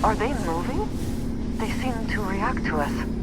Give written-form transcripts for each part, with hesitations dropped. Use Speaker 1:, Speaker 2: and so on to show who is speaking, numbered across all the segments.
Speaker 1: Are they moving? They seem to react to us.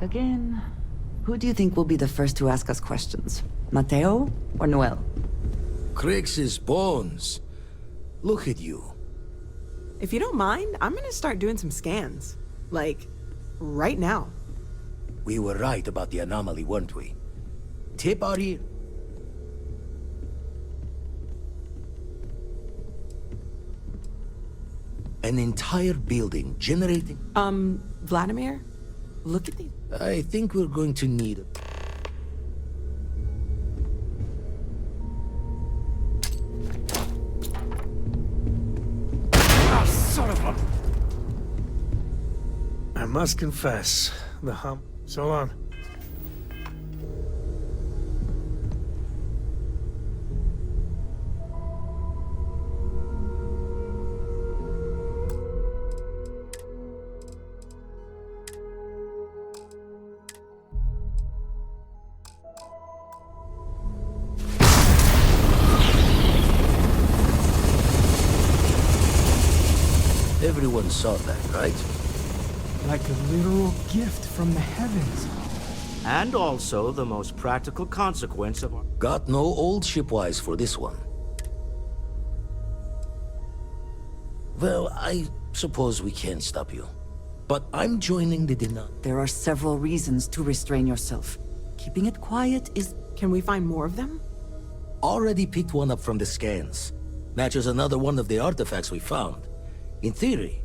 Speaker 2: Back again. Who do you think will be the first to ask us questions? Mateo or Noel?
Speaker 3: Crix's bones. Look at you.
Speaker 4: If you don't mind, I'm gonna start doing some scans. Like, right now.
Speaker 3: We were right about the anomaly, weren't we? Tip our ear. An entire building generating...
Speaker 4: Vladimir? Look at these.
Speaker 3: I think we're going to need it.
Speaker 5: Ah, son of a... I must confess, the hum... So long.
Speaker 3: Everyone saw that, right?
Speaker 6: Like a literal gift from the heavens.
Speaker 7: And also the most practical consequence of our...
Speaker 3: Got no old shipwise for this one. Well, I suppose we can't stop you. But I'm joining the deny.
Speaker 2: There are several reasons to restrain yourself. Keeping it quiet is...
Speaker 4: Can we find more of them?
Speaker 3: Already picked one up from the scans. Matches another one of the artifacts we found. In theory.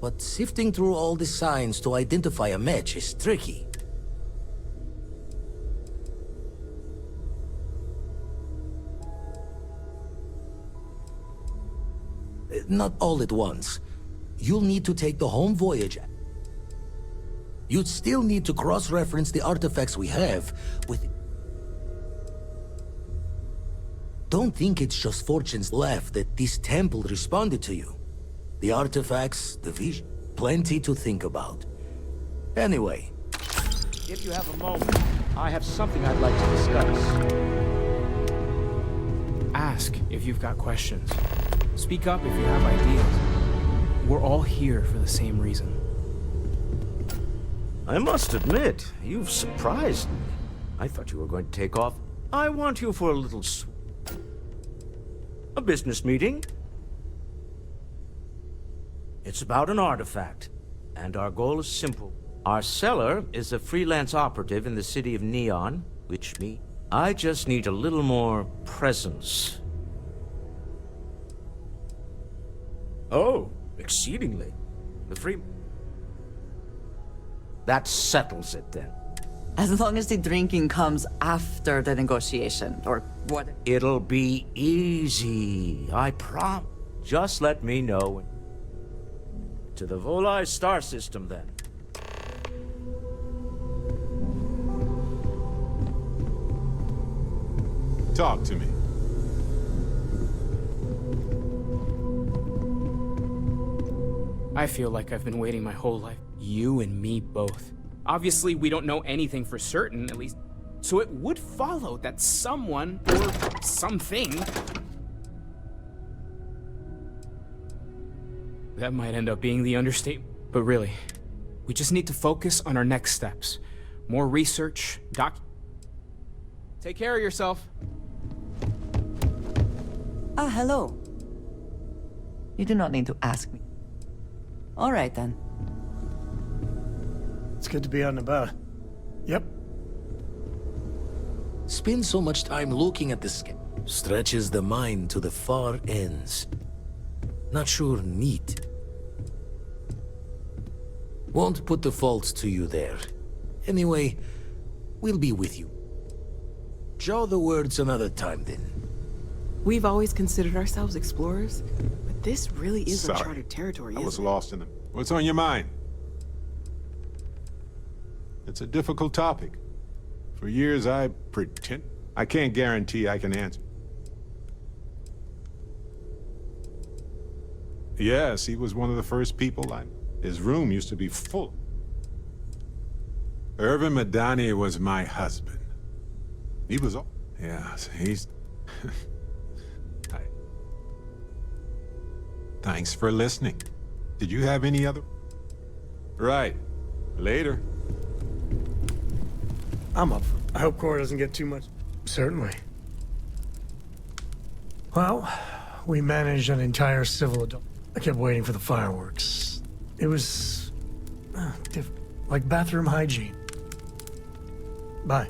Speaker 3: But sifting through all the signs to identify a match is tricky. Not all at once. You'll need to take the home voyage. You'd still need to cross-reference the artifacts we have with... Don't think it's just Fortune's laugh that this temple responded to you. The artifacts, the vision, plenty to think about. Anyway.
Speaker 7: If you have a moment, I have something I'd like to discuss.
Speaker 6: Ask if you've got questions. Speak up if you have ideas. We're all here for the same reason.
Speaker 7: I must admit, you've surprised me. I thought you were going to take off. I want you for a little... a business meeting. It's about an artifact, and our goal is simple. Our seller is a freelance operative in the city of Neon, which means I just need a little more presence. Oh, exceedingly. That settles it then.
Speaker 2: As long as the drinking comes after the negotiation, or what?
Speaker 7: It'll be easy, I promise. Just let me know. To the Volai star system, then.
Speaker 8: Talk to me.
Speaker 6: I feel like I've been waiting my whole life. You and me both. Obviously, we don't know anything for certain, at least. So it would follow that someone, or something... That might end up being the understatement. But really, we just need to focus on our next steps. More research, Take care of yourself.
Speaker 2: Ah, hello. You do not need to ask me. All right, then.
Speaker 5: It's good to be out and about. Yep.
Speaker 3: Spend so much time looking at the sky. Stretches the mind to the far ends. Not sure neat. Won't put the fault to you there. Anyway, we'll be with you. Show the words another time, then.
Speaker 4: We've always considered ourselves explorers, but this really is
Speaker 8: Sorry.
Speaker 4: uncharted territory,
Speaker 8: I was
Speaker 4: isn't it?
Speaker 8: lost in them. What's on your mind? It's a difficult topic. For years, I pretend... I can't guarantee I can answer. Yes, he was one of the first people His room used to be full. Irvin Madani was my husband. He was all... Yes, he's... Thanks for listening. Did you have any other... Right. Later.
Speaker 5: I'm up. I hope Cora doesn't get too much. Certainly. Well, we managed an entire civil adult. I kept waiting for the fireworks. It was... like bathroom hygiene. Bye.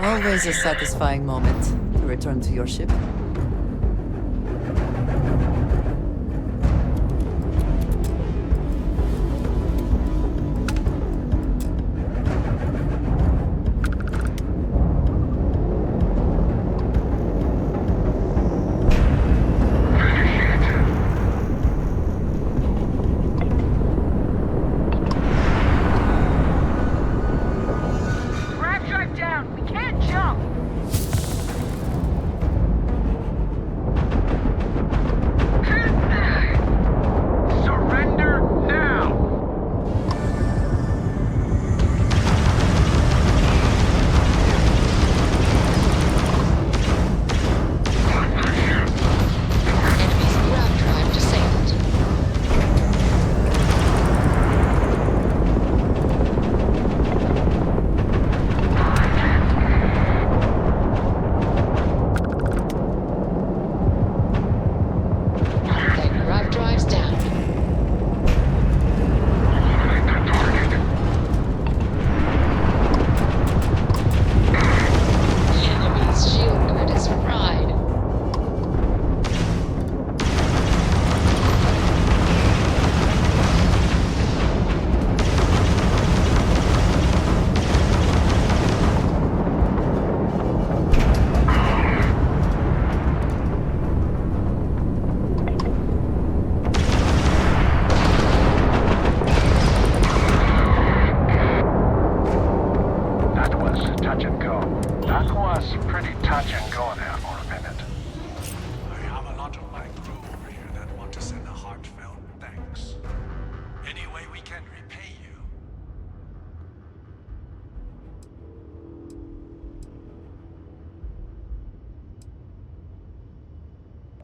Speaker 2: Always a satisfying moment to return to your ship.
Speaker 1: Grab drive down! We can't jump!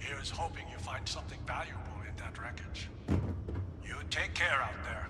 Speaker 5: Here's hoping you find something valuable in that wreckage. You take care out there.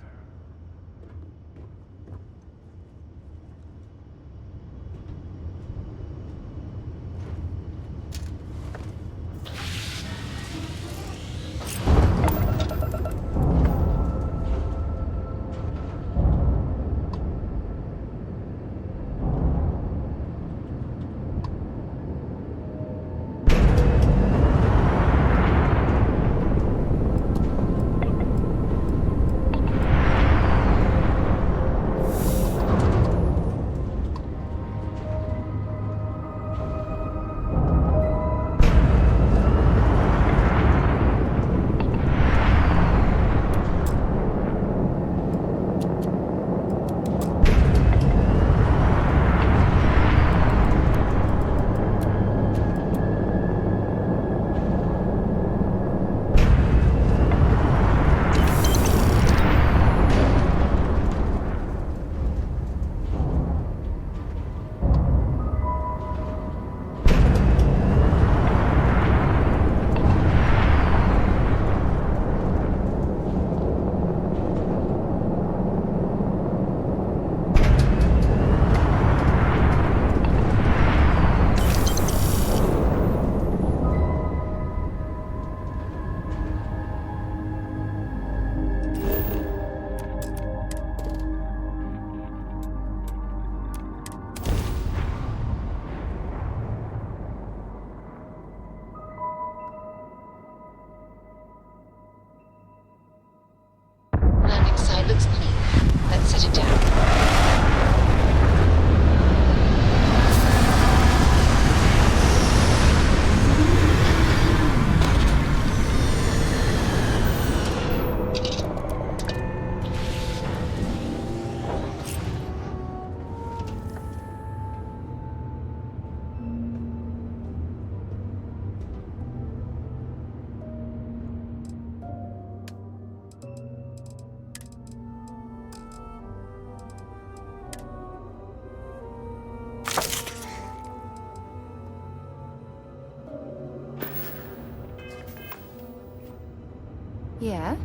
Speaker 9: Yeah?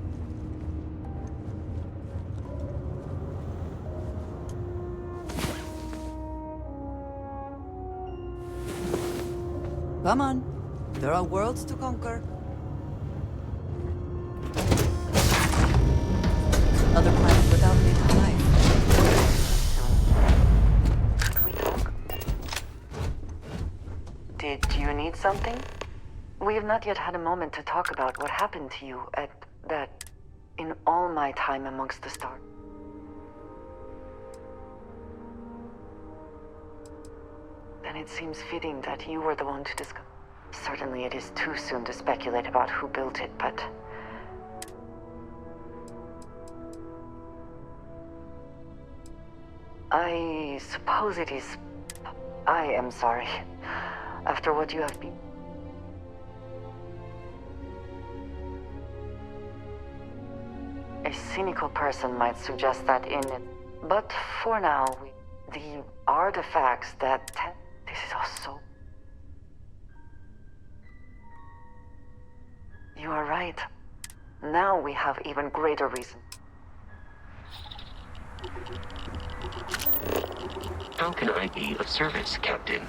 Speaker 2: Come on. There are worlds to conquer. Other planet without native life.
Speaker 1: Could we talk? Did you need something? We have not yet had a moment to talk about what happened to you at that... in all my time amongst the stars. Then it seems fitting that you were the one to discuss. Certainly it is too soon to speculate about who built it, but... I suppose it is... I am sorry. After what you have been... A cynical person might suggest that in it. But for now, the artifacts that... This is all so... You are right. Now we have even greater reason.
Speaker 10: How can I be of service, Captain?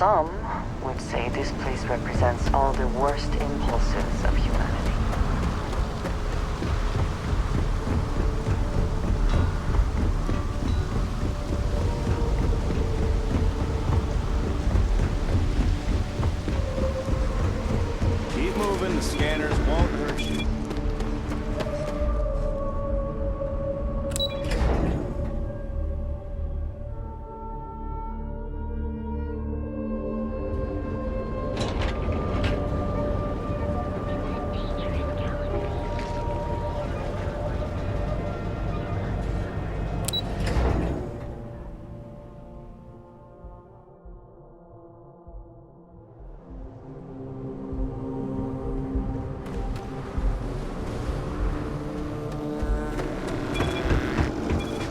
Speaker 1: Some would say this place represents all the worst impulses of humanity.
Speaker 9: Keep moving, the scanners won't hurt you.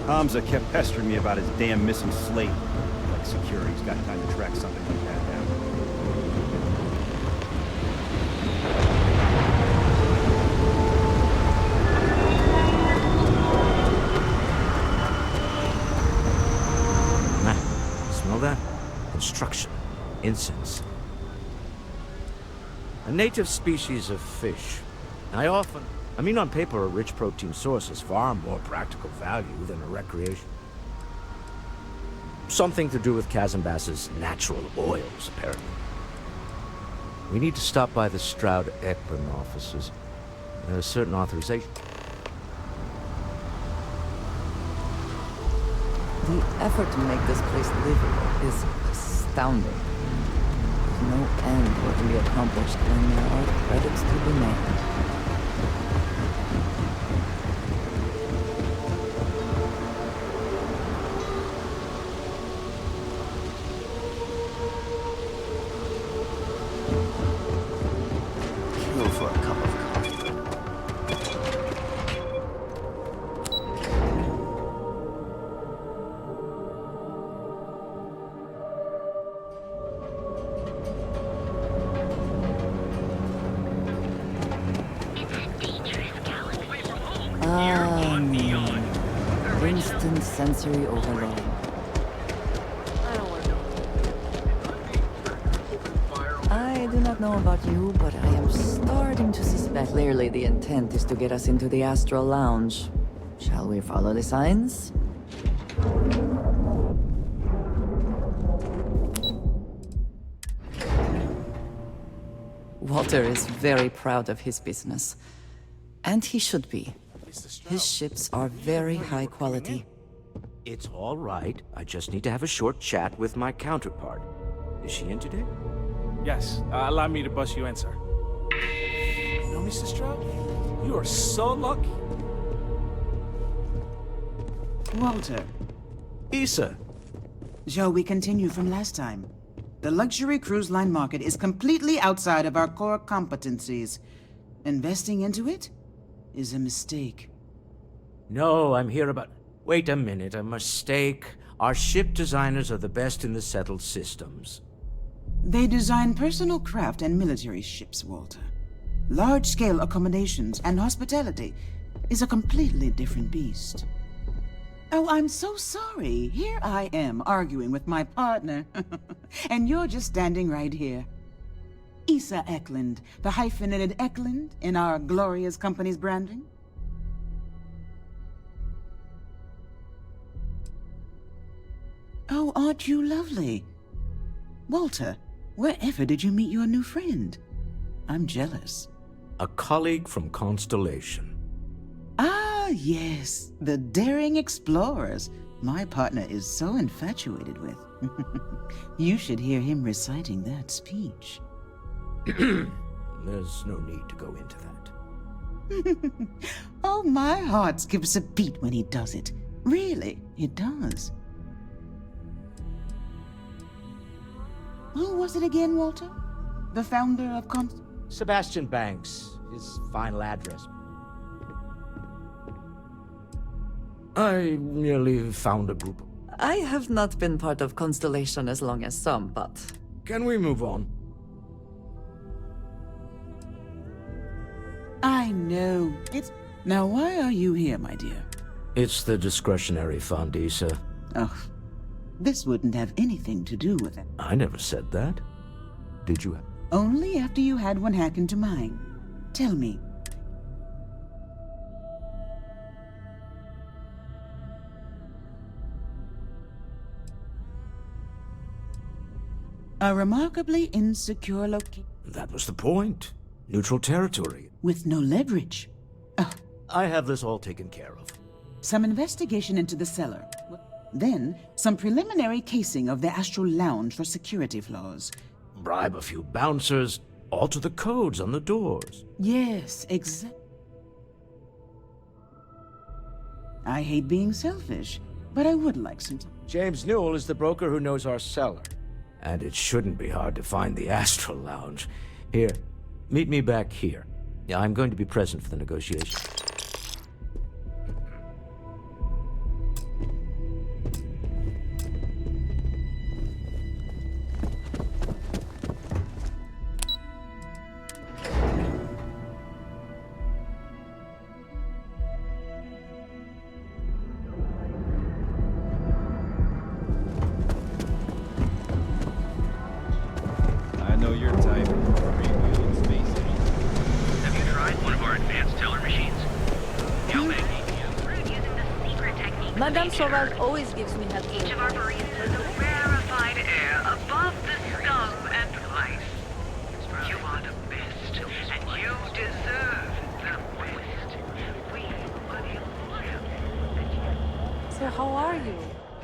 Speaker 9: Hamza kept pestering me about his damn missing slate. Like security's got time to track something like that down.
Speaker 7: Smell that? Construction. Incense. A native species of fish. I mean, on paper, a rich protein source is far more practical value than a recreation. Something to do with Kazanbas's natural oils, apparently. We need to stop by the Stroud-Ekman offices. There's certain authorization.
Speaker 2: The effort to make this place livable is astounding. There's no end what can be accomplished when there are credits to be made. Kill for a cup of coffee. Instant sensory overload. I do not know about you, but I am starting to suspect. Clearly, the intent is to get us into the Astral Lounge. Shall we follow the signs? Walter is very proud of his business. And he should be. His ships are very high quality.
Speaker 7: It's all right. I just need to have a short chat with my counterpart. Is she in today?
Speaker 9: Yes, allow me to bust you in, sir. You know, Mr. Stroud, you are so lucky.
Speaker 11: Walter,
Speaker 7: Issa.
Speaker 11: shall we continue from last time? The luxury cruise line market is completely outside of our core competencies. Investing into it is a mistake.
Speaker 7: No, I'm here about... Wait a minute, a mistake. Our ship designers are the best in the settled systems.
Speaker 11: They design personal craft and military ships, Walter. Large-scale accommodations and hospitality is a completely different beast. Oh, I'm so sorry. Here I am arguing with my partner. And you're just standing right here. Issa Eklund, the hyphenated Eklund in our glorious company's branding. Oh, aren't you lovely? Walter, wherever did you meet your new friend? I'm jealous.
Speaker 7: A colleague from Constellation.
Speaker 11: Ah, yes, the daring explorers my partner is so infatuated with. You should hear him reciting that speech.
Speaker 7: There's no need to go into that.
Speaker 11: Oh, my heart skips a beat when he does it. Really, it does. Who was it again, Walter? The founder of
Speaker 7: Sebastian Banks, his final address. I merely found a group.
Speaker 2: I have not been part of Constellation as long as some, but...
Speaker 7: Can we move on?
Speaker 11: I know. It's... Now, why are you here, my dear?
Speaker 7: It's the discretionary fund, Issa.
Speaker 11: Oh, This wouldn't have anything to do with it.
Speaker 7: I never said that. Did you?
Speaker 11: Only after you had one hack into mine. Tell me. A remarkably insecure location.
Speaker 7: That was the point. Neutral territory.
Speaker 11: With no leverage. Oh,
Speaker 7: I have this all taken care of.
Speaker 11: some investigation into the cellar. Then, some preliminary casing of the Astral Lounge for security flaws.
Speaker 7: Bribe a few bouncers, alter the codes on the doors.
Speaker 11: Yes, exactly. I hate being selfish, but I would like some time.
Speaker 7: James Newell is the broker who knows our cellar. And it shouldn't be hard to find the Astral Lounge. Here, meet me back here. Yeah, I'm going to be present for the negotiation.
Speaker 12: I know your type. Three-wheeled space age.
Speaker 10: Have you tried one of our advanced teller machines?
Speaker 13: Madame Sauvage always gives me head
Speaker 1: Each of our baristas is rarefied air above the scum and vice. You are the best, and you deserve the best. We are
Speaker 13: So how are you?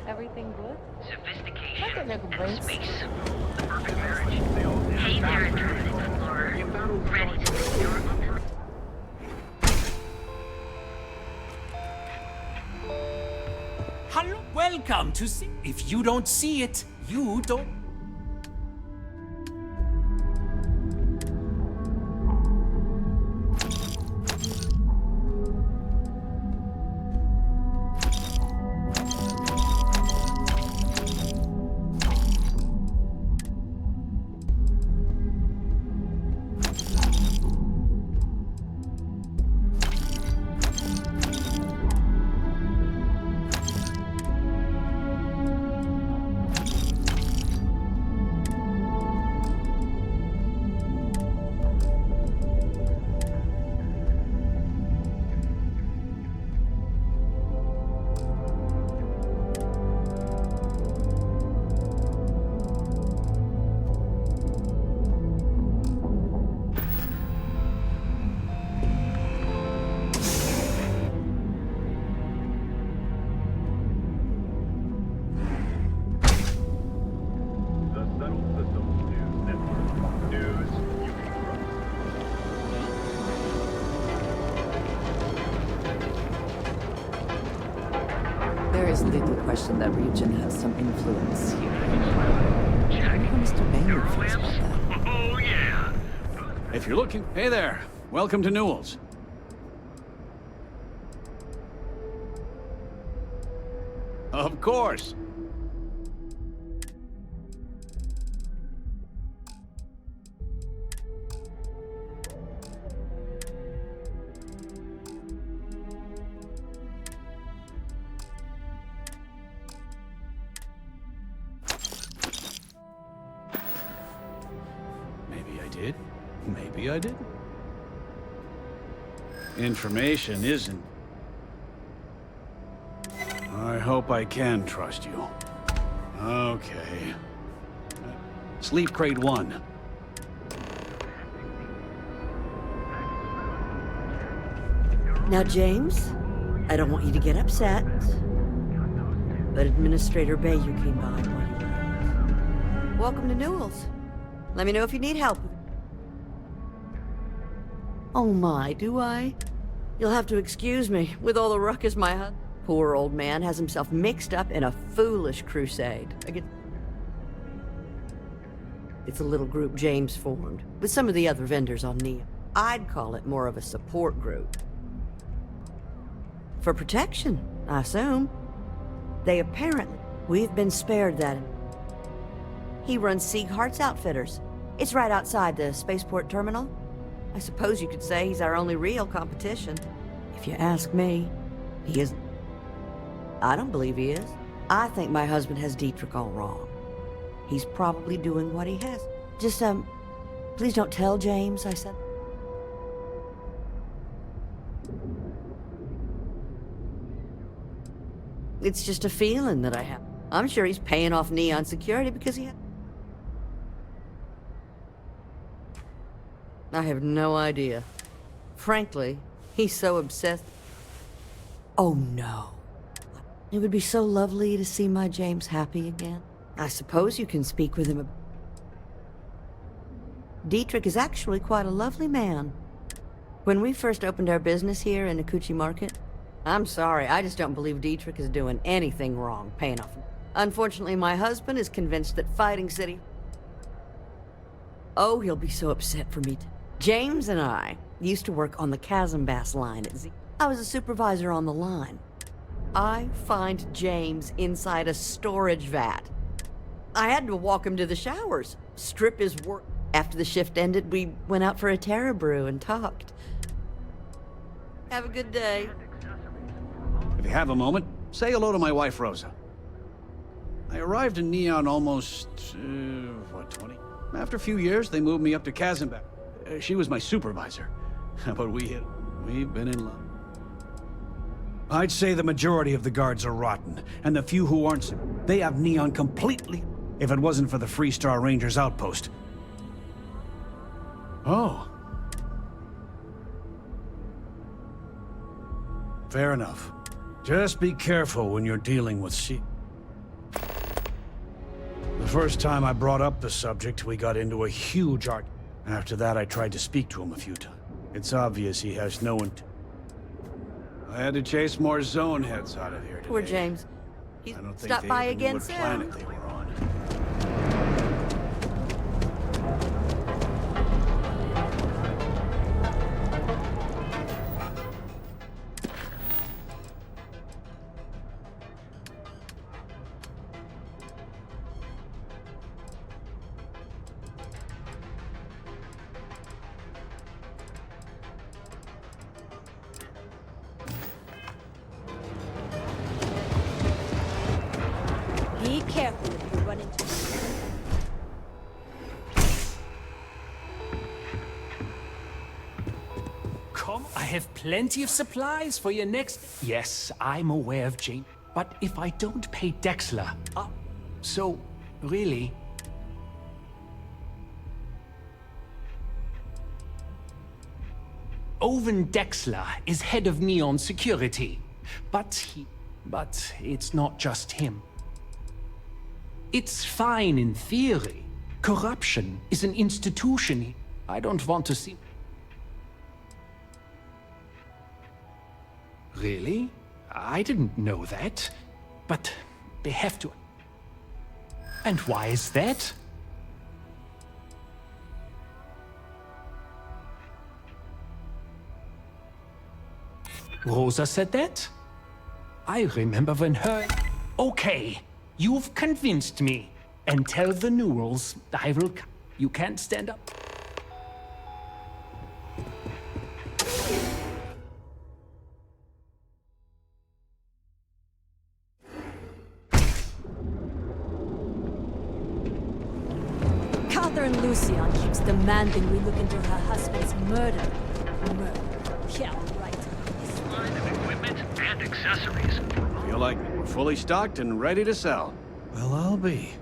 Speaker 13: Everything good?
Speaker 1: sophistication
Speaker 13: Not
Speaker 1: and space. The perfect marriage. Hey there, Internet Explorer. Ready to make your upgrade.
Speaker 14: Hello, welcome to see. If you don't see it, you don't.
Speaker 2: There is little question that region has some influence here. I wonder how Mr. Bailey feels about that.
Speaker 10: Oh, yeah.
Speaker 12: If you're looking... Hey there. Welcome to Newell's. Of course. Maybe I did. Maybe I didn't. Information isn't... I hope I can trust you. Okay. Sleep Crate 1.
Speaker 15: Now, James, I don't want you to get upset, but Administrator Bayou came by while you were. Welcome to Newell's. Let me know if you need help. Oh my, do I? You'll have to excuse me. With all the ruckus my poor old man has himself mixed up in a foolish crusade against... It's a little group James formed, with some of the other vendors on Neo. I'd call it more of a support group. For protection, I assume. They apparently... We've been spared that. He runs Sieghart's Outfitters. It's right outside the spaceport terminal. I suppose you could say he's our only real competition. If you ask me, he isn't. I don't believe he is. I think my husband has Dietrich all wrong. He's probably doing what he has. Just, please don't tell James I said. It's just a feeling that I have. I'm sure he's paying off Neon security because he had... I have no idea. Frankly, he's so obsessed. Oh no. It would be so lovely to see my James happy again. I suppose you can speak with him. Dietrich is actually quite a lovely man. When we first opened our business here in Akuchi Market, I'm sorry, I just don't believe Dietrich is doing anything wrong paying off. Unfortunately, my husband is convinced that Fighting City... Oh, he'll be so upset for me. James and I used to work on the Chasm Bass line at Z. I was a supervisor on the line. I find James inside a storage vat. I had to walk him to the showers, strip his work. After the shift ended, we went out for a Terra brew and talked. Have a good day.
Speaker 16: If you have a moment, say hello to my wife, Rosa. I arrived in Neon almost, 20? After a few years, they moved me up to Kazanbek. She was my supervisor. But we've been in love. I'd say the majority of the guards are rotten, and the few who aren't, they have Neon completely. If it wasn't for the Freestar Rangers outpost. Oh. Fair enough. Just be careful when you're dealing with The first time I brought up the subject, we got into a huge argument. After that, I tried to speak to him a few times. It's obvious he has no intent. I had to chase more zone heads out of here today.
Speaker 15: Poor James. He's stopped by again soon.
Speaker 16: Planet they were on.
Speaker 13: Be careful if you run into...
Speaker 14: Come, I have plenty of supplies for your next... Yes, I'm aware of Jane, but if I don't pay Dexler... so, really... Owen Dexler is head of Neon Security, but it's not just him. It's fine in theory. Corruption is an institution I don't want to see. Really? I didn't know that. But they have to... And why is that? Rosa said that? I remember when her... Okay, you've convinced me. And tell the Neurals I will... You can't stand up.
Speaker 13: Catherine Lucian keeps demanding we look into her husband's murder. Yeah, right.
Speaker 10: Line of equipment and accessories.
Speaker 16: Feel like we're fully stocked and ready to sell. Well, I'll be.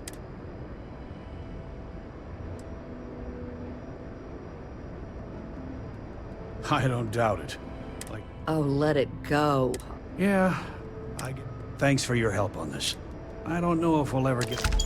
Speaker 16: I don't doubt it.
Speaker 15: Oh, let it go.
Speaker 16: Yeah, Thanks for your help on this. I don't know if we'll ever get...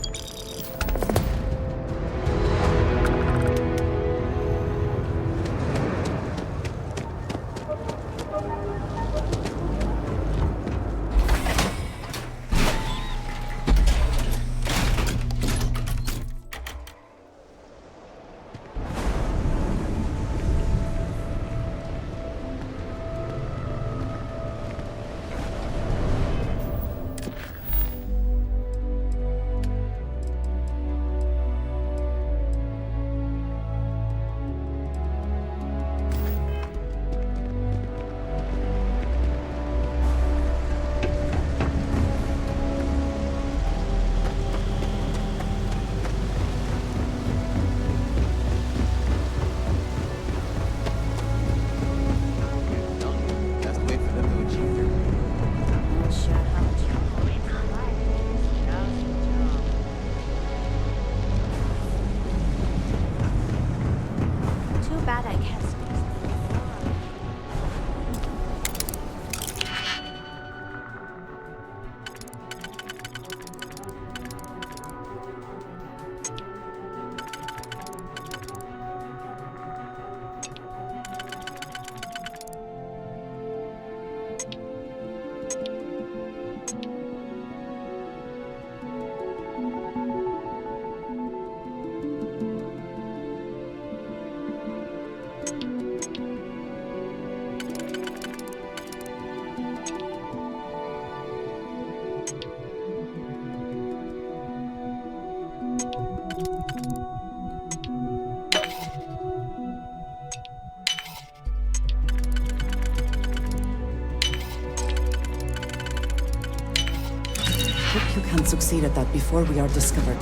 Speaker 2: Hope you can succeed at that before we are discovered.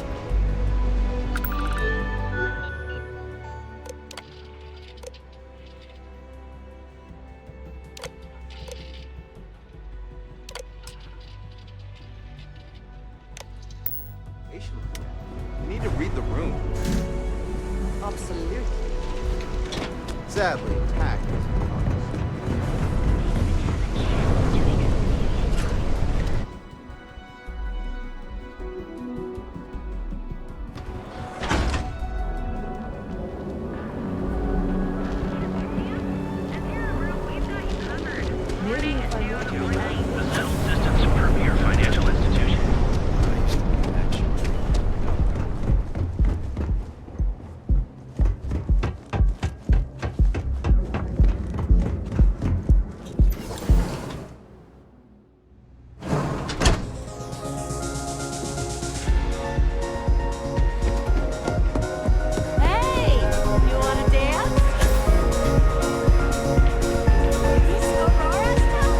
Speaker 12: You need to read the room.
Speaker 15: Absolutely.
Speaker 12: Sadly, tact is
Speaker 10: The settled systems premier financial institution.
Speaker 13: Hey! You wanna dance? Is this Aurora stuff?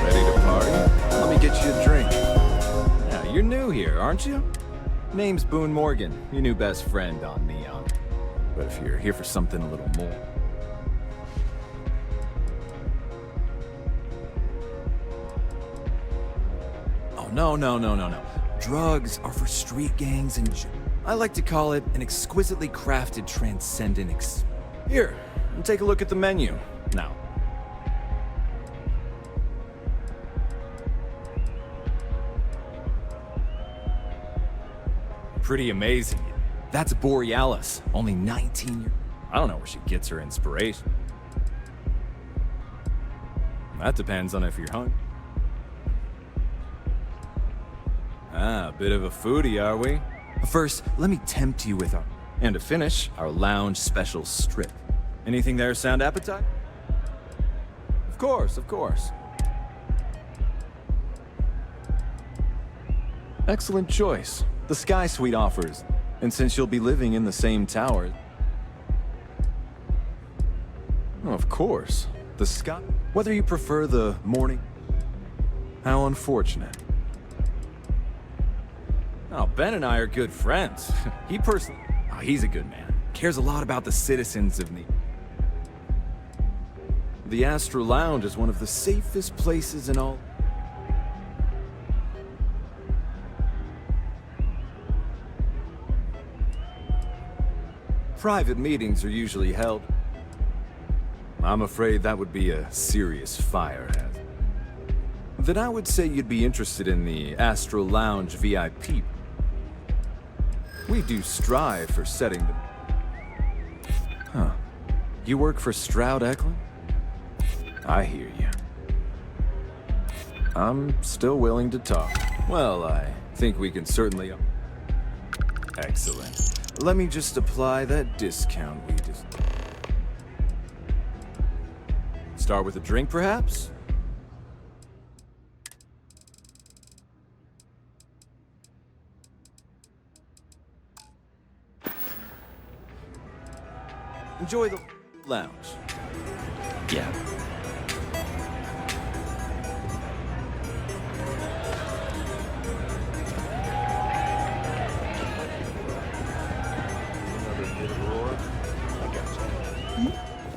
Speaker 12: ready to party? Let me get you a drink. Yeah, you're new here, aren't you? Name's Boone Morgan, your new best friend on Neon. But if you're here for something a little more... Oh, no. Drugs are for street gangs and... I like to call it an exquisitely crafted transcendent Here, take a look at the menu. Now, pretty amazing. That's Borealis, only 19 years. I don't know where she gets her inspiration. That depends on if you're hungry. Ah, a bit of a foodie, are we? First, let me tempt you with our... And to finish, our lounge special strip. Anything there sound appetite? Of course. Excellent choice. The Sky Suite offers. And since you'll be living in the same tower... Oh, of course. The Sky... Whether you prefer the morning... How unfortunate. Oh, Ben and I are good friends. He personally... Oh, he's a good man. Cares a lot about the citizens of Neon. The Astro Lounge is one of the safest places in all... Private meetings are usually held. I'm afraid that would be a serious fire hazard. Then I would say you'd be interested in the Astro Lounge VIP. We do strive for setting the... Huh. You work for Stroud Eklund? I hear you. I'm still willing to talk. Well, I think we can certainly... Excellent. Let me just apply that discount we just... Start with a drink, perhaps? Enjoy the lounge. Yeah.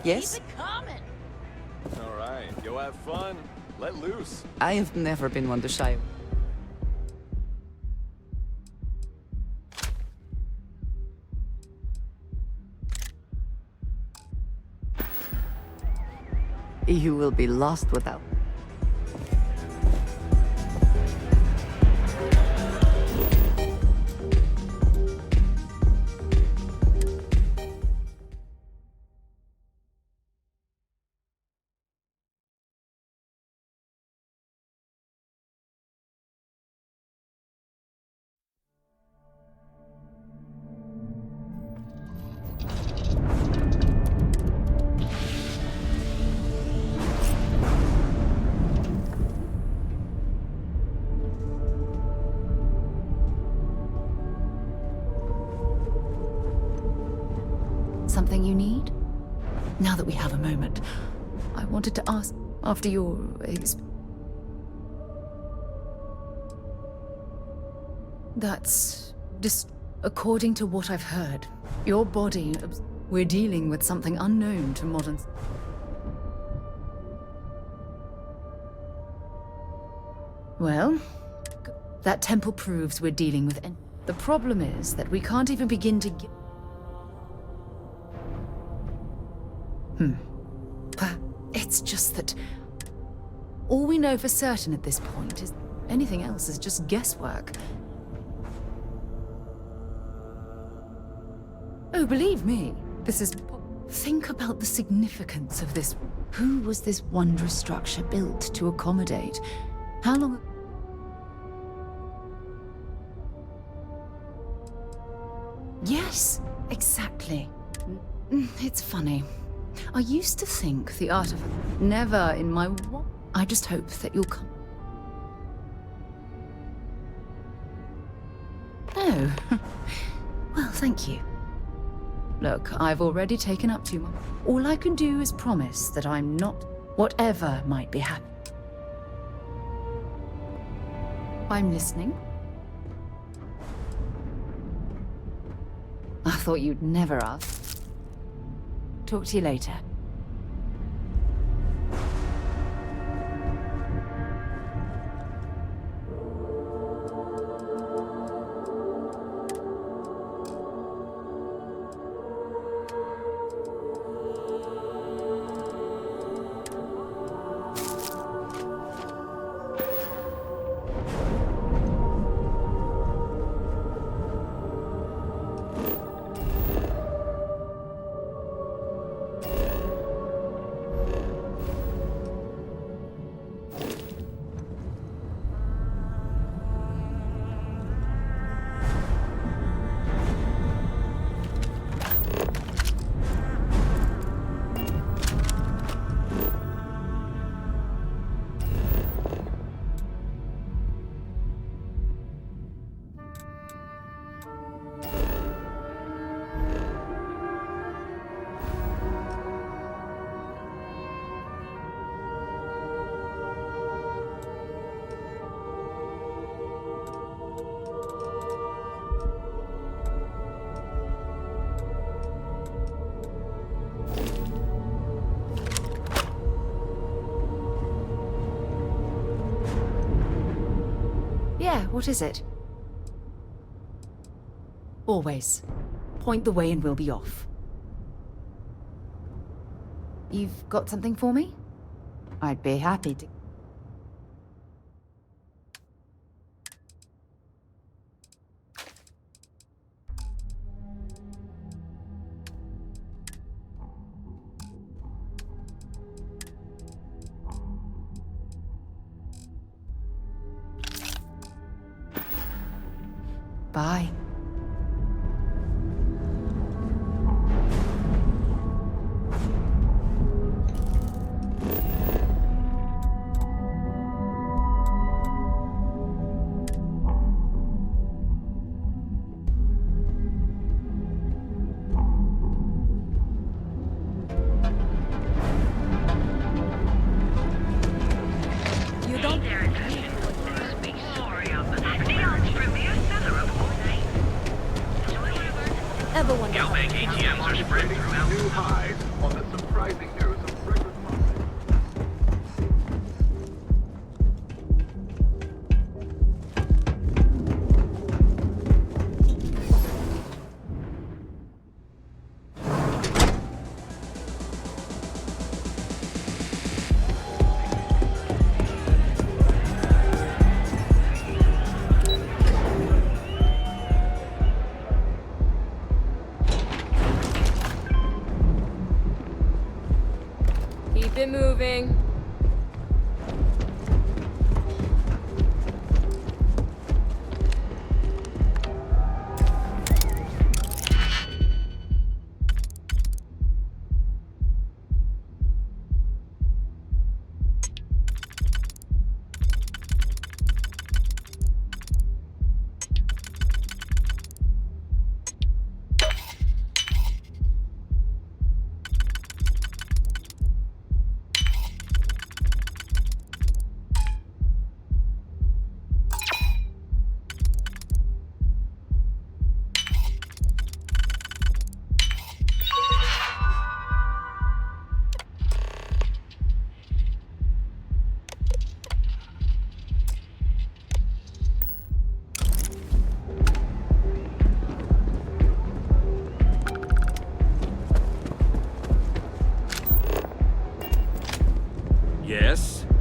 Speaker 2: Yes?
Speaker 12: All right, go have fun. Let loose.
Speaker 2: I have never been one to shy. You will be lost without. Now that we have a moment, I wanted to ask, after your That's just according to what I've heard. Your body, we're dealing with something unknown to modern. Well, that temple proves we're dealing with. The problem is that we can't even begin to get. It's just that all we know for certain at this point is anything else is just guesswork. Oh, believe me, this is... Think about the significance of this. Who was this wondrous structure built to accommodate? How long... Yes, exactly. It's funny. I used to think the art of... Never in my... I just hope that you'll come... Oh. Well, thank you. Look, I've already taken up too much. All I can do is promise that I'm not... Whatever might be happening. I'm listening. I thought you'd never ask. Talk to you later. Yeah, what is it? Always. Point the way and we'll be off. You've got something for me? I'd be happy to... Bye.
Speaker 10: Galbank ATMs are spread throughout new highs on the surprising news of record
Speaker 13: Keep it moving.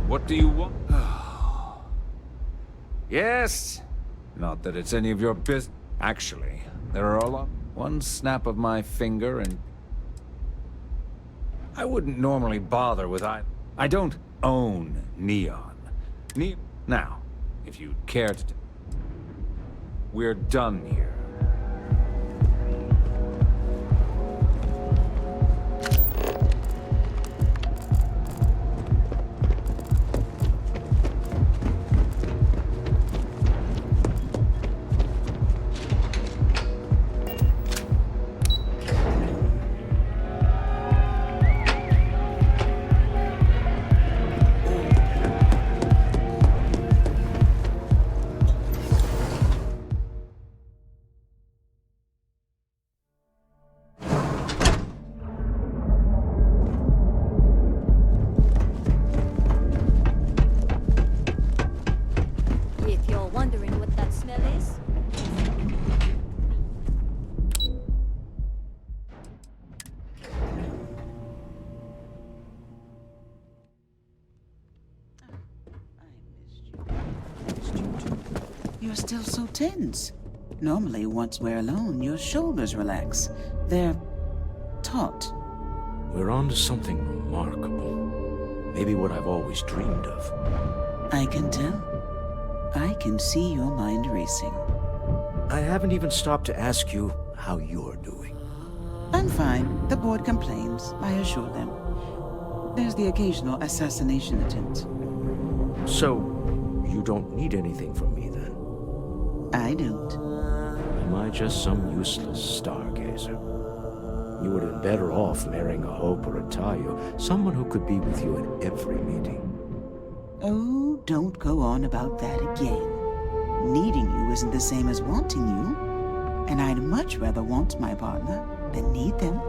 Speaker 12: What do you want? Yes. Not that it's any of your business. Actually, there are a lot. One snap of my finger and... I wouldn't normally bother with I don't own Neon. Now, if you'd care to... We're done here.
Speaker 13: If you're wondering what that smell is,
Speaker 11: You're still so tense. Normally, once we're alone, your shoulders relax. They're taut.
Speaker 7: We're on to something remarkable. Maybe what I've always dreamed of.
Speaker 11: I can tell. I can see your mind racing.
Speaker 7: I haven't even stopped to ask you how you're doing.
Speaker 11: I'm fine. The board complains. I assure them. There's the occasional assassination attempt.
Speaker 7: So, you don't need anything from me then?
Speaker 11: I don't.
Speaker 7: Am I just some useless stargazer? You would have been better off marrying a Hope or a Tayo, someone who could be with you at every meeting.
Speaker 11: Oh, don't go on about that again. Needing you isn't the same as wanting you. And I'd much rather want my partner than need them.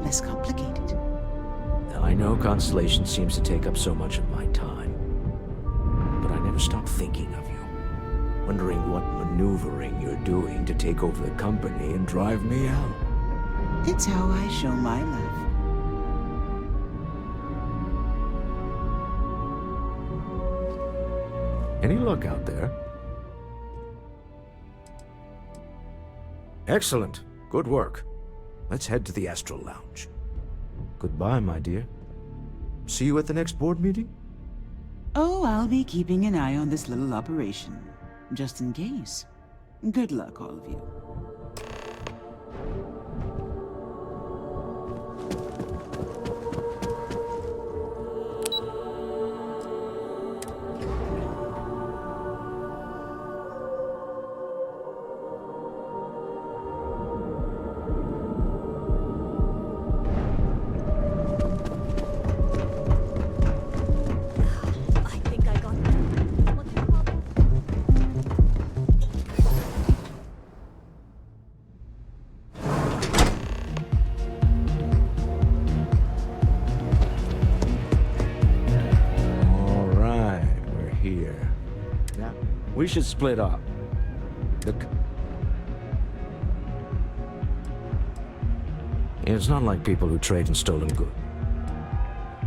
Speaker 11: Less complicated.
Speaker 7: I know Constellation seems to take up so much of my time. But I never stop thinking of you. Wondering what maneuvering you're doing to take over the company and drive me out.
Speaker 11: It's how I show my love.
Speaker 7: Any luck out there? Excellent. Good work. Let's head to the Astral Lounge. Goodbye, my dear. See you at the next board meeting?
Speaker 11: Oh, I'll be keeping an eye on this little operation. Just in case. Good luck, all of you.
Speaker 13: I think I got it. What's the problem?
Speaker 7: All right, we're here. Now, we should split up. It's not like people who trade in stolen goods.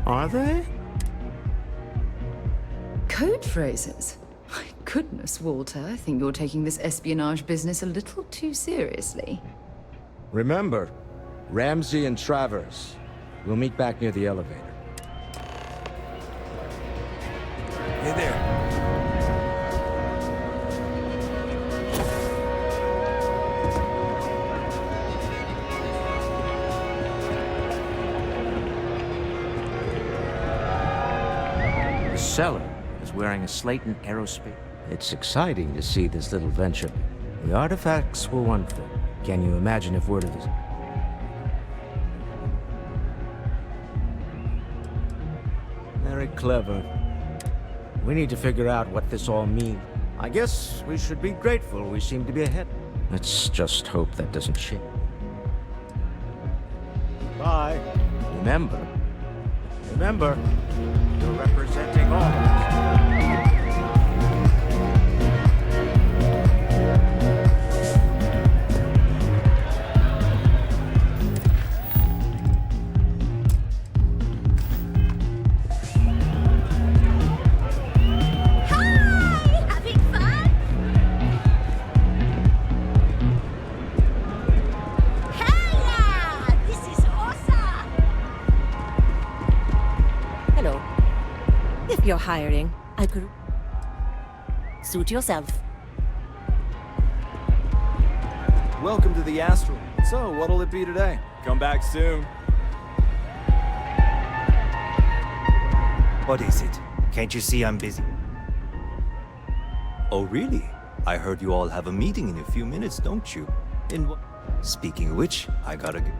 Speaker 7: Are they?
Speaker 2: Code phrases? My goodness, Walter, I think you're taking this espionage business a little too seriously.
Speaker 7: Remember, Ramsey and Travers. We'll meet back near the elevator. Hey there. The seller is wearing a Slayton Aerospace. It's exciting to see this little venture. The artifacts were one thing. Can you imagine if word of this? Very clever. We need to figure out what this all means. I guess we should be grateful we seem to be ahead. Let's just hope that doesn't change. Bye. Remember, you're representing all of us.
Speaker 17: If you're hiring, I could... Suit yourself.
Speaker 12: Welcome to the Astral. So, what'll it be today? Come back soon.
Speaker 18: What is it? Can't you see I'm busy? Oh, really? I heard you all have a meeting in a few minutes, don't you? In what? Speaking of which, I gotta go.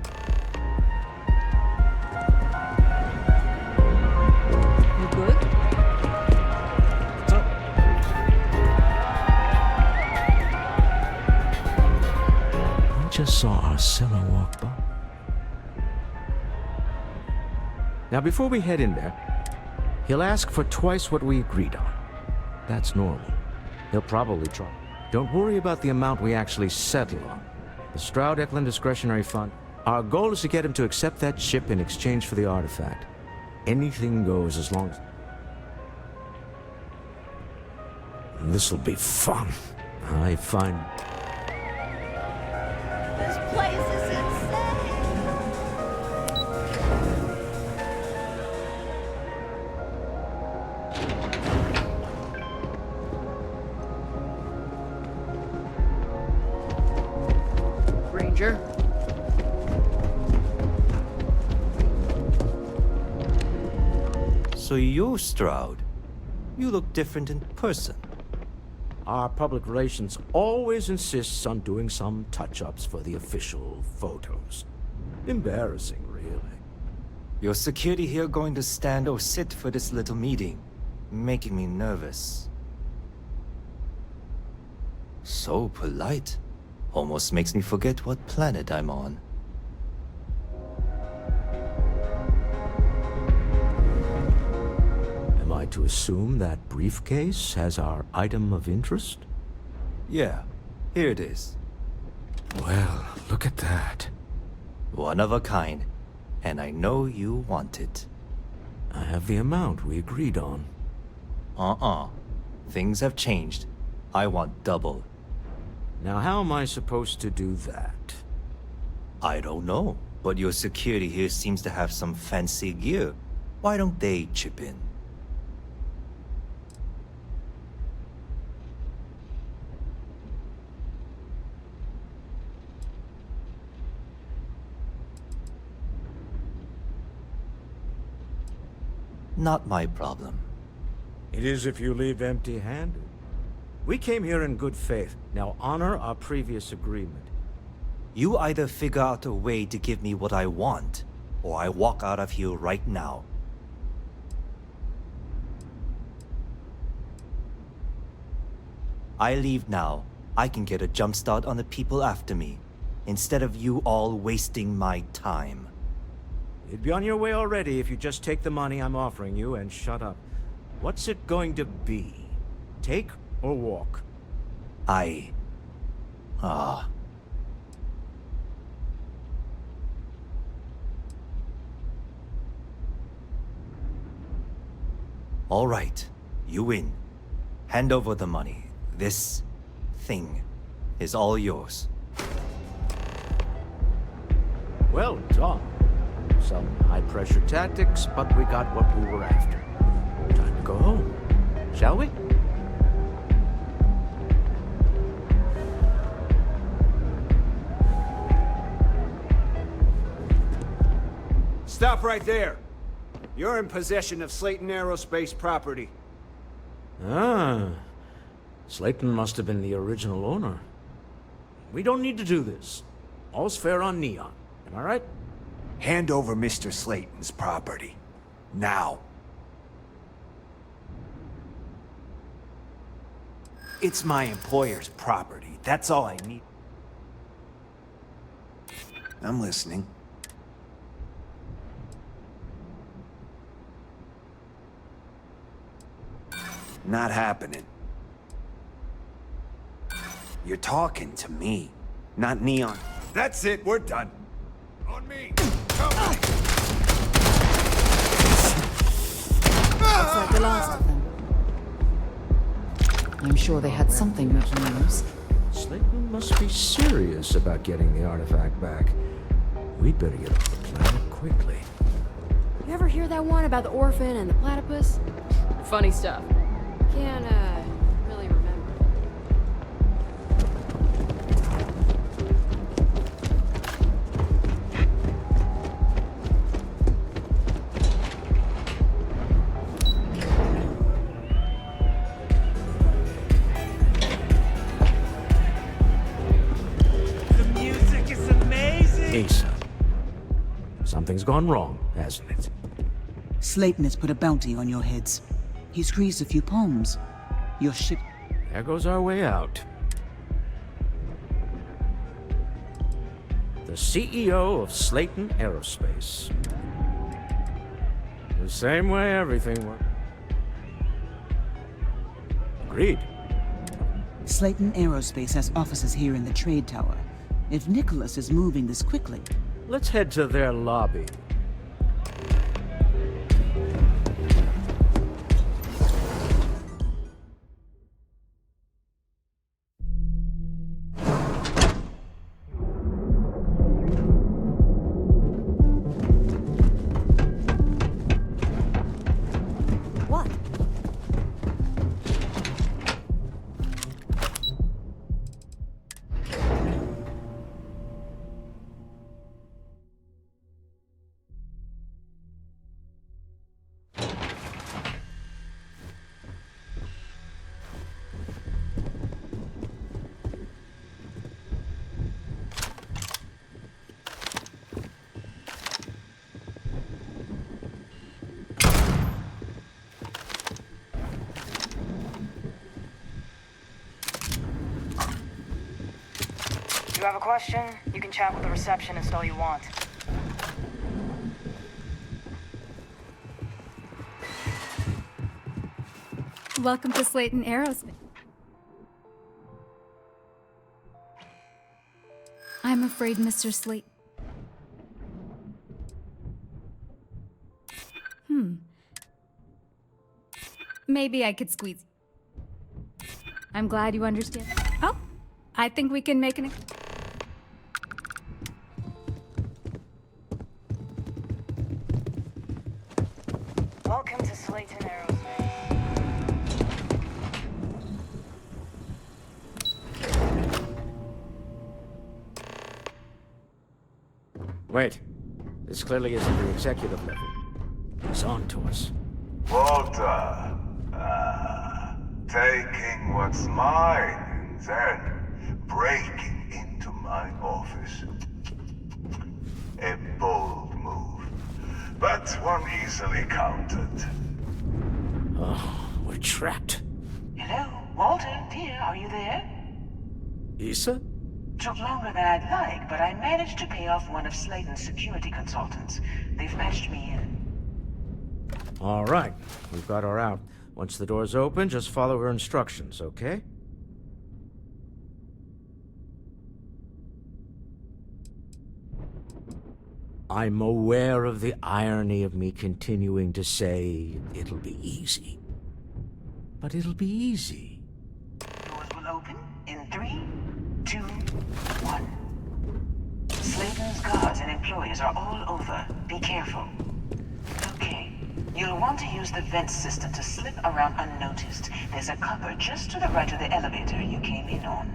Speaker 17: You good?
Speaker 7: I just saw our seller walk by. Now, before we head in there, he'll ask for twice what we agreed on. That's normal. He'll probably try. Don't worry about the amount we actually settle on. The Stroud-Eklund Discretionary Fund. Our goal is to get him to accept that ship in exchange for the artifact. Anything goes as long as... This'll be fun. I find...
Speaker 15: This place is insane!
Speaker 6: Ranger?
Speaker 18: So you're Stroud. You look different in person.
Speaker 7: Our public relations always insists on doing some touch-ups for the official photos. Embarrassing, really.
Speaker 18: Your security here going to stand or sit for this little meeting, making me nervous. So polite. Almost makes me forget what planet I'm on.
Speaker 7: Am I to assume that briefcase has our item of interest?
Speaker 18: Yeah, here it is.
Speaker 7: Well, look at that.
Speaker 18: One of a kind, and I know you want it.
Speaker 7: I have the amount we agreed on.
Speaker 18: Things have changed. I want double.
Speaker 7: Now, how am I supposed to do that?
Speaker 18: I don't know, but your security here seems to have some fancy gear. Why don't they chip in? Not my problem.
Speaker 7: It is if you leave empty-handed. We came here in good faith. Now honor our previous agreement.
Speaker 18: You either figure out a way to give me what I want, or I walk out of here right now. I leave now. I can get a jump start on the people after me, instead of you all wasting my time.
Speaker 7: You'd be on your way already if you just take the money I'm offering you and shut up. What's it going to be? Take or walk?
Speaker 18: All right, you win. Hand over the money. This thing is all yours.
Speaker 7: Well done. Some high-pressure tactics, but we got what we were after. Time to go home, shall we?
Speaker 19: Stop right there. You're in possession of Slayton Aerospace property.
Speaker 7: Ah. Slayton must have been the original owner. We don't need to do this. All's fair on Neon. Am I right?
Speaker 19: Hand over Mr. Slayton's property. Now. It's my employer's property. That's all I need. I'm listening. Not happening. You're talking to me, not Neon. That's it, we're done. On me.
Speaker 2: Looks like the last of them. I'm sure they had something we can use.
Speaker 7: Slayton must be serious about getting the artifact back. We'd better get off the planet quickly.
Speaker 13: You ever hear that one about the orphan and the platypus?
Speaker 20: funny stuff. Can't, really remember.
Speaker 7: The music is amazing! Asa. Something's gone wrong, hasn't it?
Speaker 11: Slayton has put a bounty on your heads. He's greased a few palms. Your ship...
Speaker 7: There goes our way out. The CEO of Slayton Aerospace. The same way everything works. Agreed.
Speaker 11: Slayton Aerospace has offices here in the trade tower. If Nicholas is moving this quickly...
Speaker 7: Let's head to their lobby.
Speaker 21: If you have a question, you can chat with the receptionist all you want.
Speaker 22: Welcome to Slayton Aerospace. I'm afraid Mr. Slayton... Maybe I could squeeze... I'm glad you understand. Oh, I think we can make an...
Speaker 21: Welcome to Slayton Aerospace.
Speaker 7: Wait. This clearly isn't the executive level. He's on to us.
Speaker 23: Walter, taking what's mine and then breaking into my office. A bold move, but one easily countered.
Speaker 7: Oh, we're trapped.
Speaker 11: Hello, Walter, dear, are you there?
Speaker 7: Issa?
Speaker 11: Took longer than I'd like, but I managed to pay off one of Slayton's security consultants. They've patched me in.
Speaker 7: All right, we've got her out. Once the door's open, just follow her instructions, okay? I'm aware of the irony of me continuing to say it'll be easy. But it'll be easy.
Speaker 11: Doors will open in 3, 2, 1. Slayton's guards and employees are all over. Be careful. Okay. You'll want to use the vent system to slip around unnoticed. There's a cupboard just to the right of the elevator you came in on.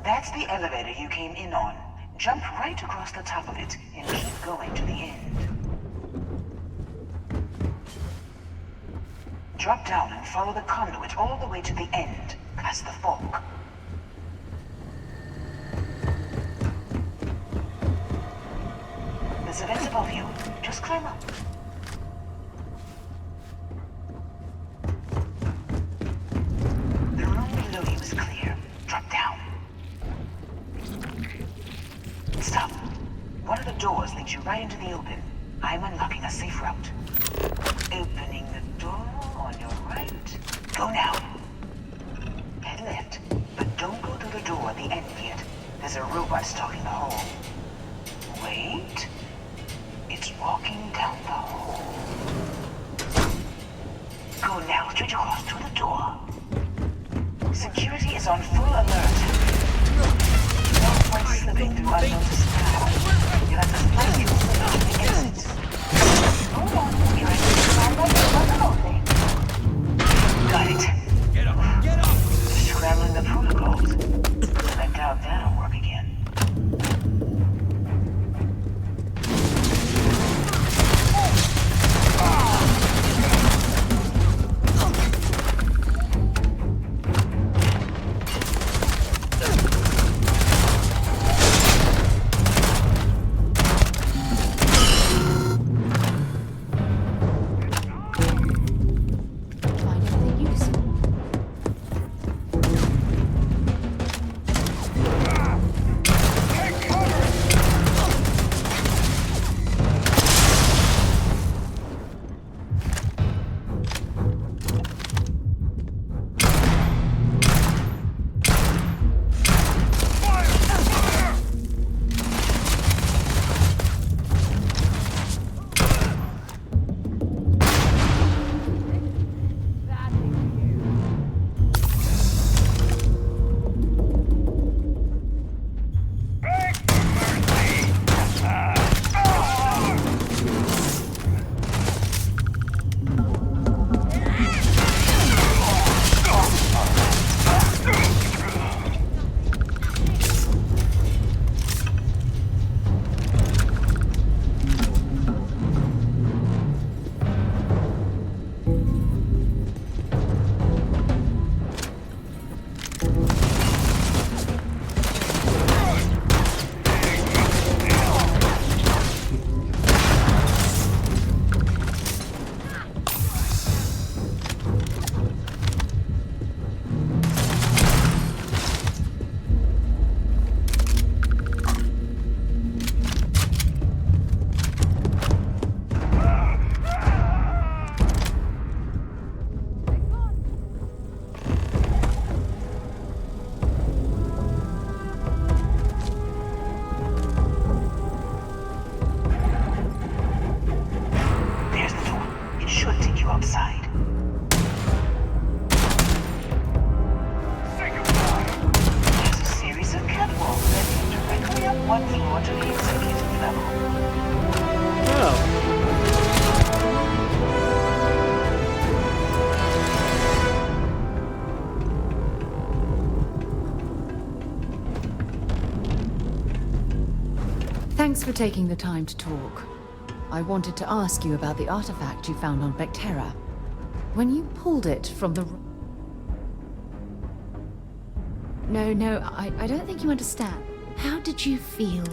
Speaker 11: That's the elevator you came in on. Jump right across the top of it and keep going to the end. Drop down and follow the conduit all the way to the end, past the fork. There's a vent above you. Just climb up. The room below you is clear. Drop down. Stop. One of the doors leads you right into the open. I'm unlocking a safe route. Opening the door on your right. Go now. Head left, but don't go through the door at the end yet. There's a robot stalking the hall. Wait. It's walking down the hall. Go now, straight across to the door. Security is on full alert. No point slipping through unnoticed paths. You'll have to flash your way to the exit. Hold on, you're ready to climb up the remotely. Got it. Get up! Get up! Scrambling the protocols. I doubt that'll work again.
Speaker 2: Thanks for taking the time to talk. I wanted to ask you about the artifact you found on Vectera. When you pulled it from the... No, I don't think you understand. How did you feel?